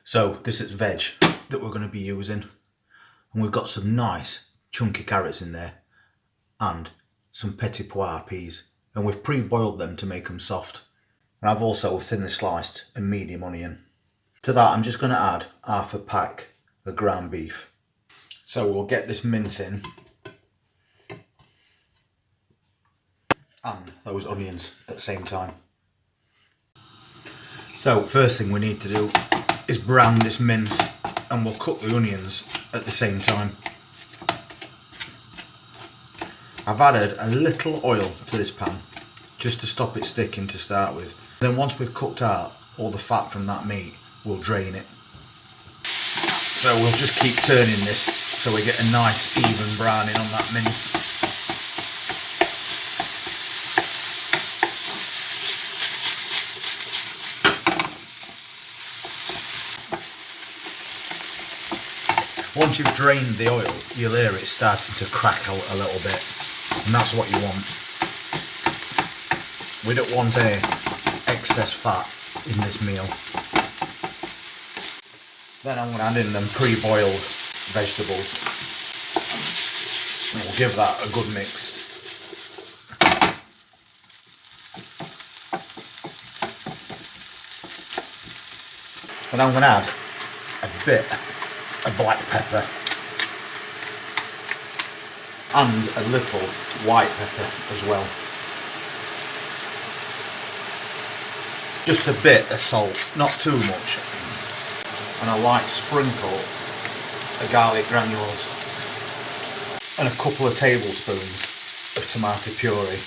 So this is veg that we're going to be using, and we've got some nice chunky carrots in there and some petit pois peas, and we've pre-boiled them to make them soft. And I've also thinly sliced a medium onion. To that I'm just going to add half a pack of ground beef. So we'll get this mince in and those onions at the same time. So first thing we need to do is brown this mince, and we'll cook the onions at the same time. I've added a little oil to this pan just to stop it sticking to start with. Then once we've cooked out all the fat from that meat, we'll drain it. So we'll just keep turning this so we get a nice even browning on that mince. Once you've drained the oil, you'll hear it starting to crackle a little bit, and that's what you want. We don't want any excess fat in this meal. Then I'm going to add in them pre-boiled vegetables, and we'll give that a good mix. Then I'm going to add a bit of black pepper and a little white pepper as well. Just a bit of salt, not too much, and a light sprinkle of garlic granules and a couple of tablespoons of tomato puree,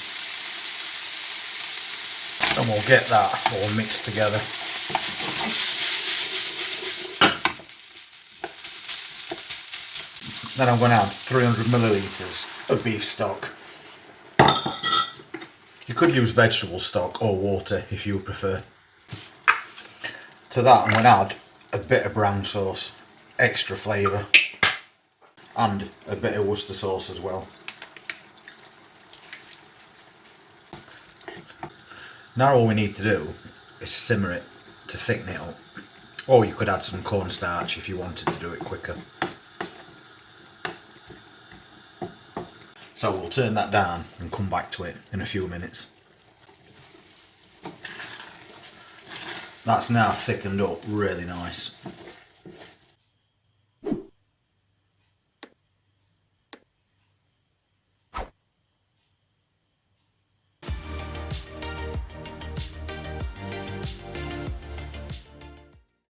and we'll get that all mixed together. Then I'm going to add 300 millilitres of beef stock. You could use vegetable stock or water if you prefer. To that I'm going to add a bit of brown sauce, extra flavour, and a bit of Worcester sauce as well. Now all we need to do is simmer it to thicken it up. Or you could add some cornstarch if you wanted to do it quicker. So we'll turn that down and come back to it in a few minutes. That's now thickened up really nice.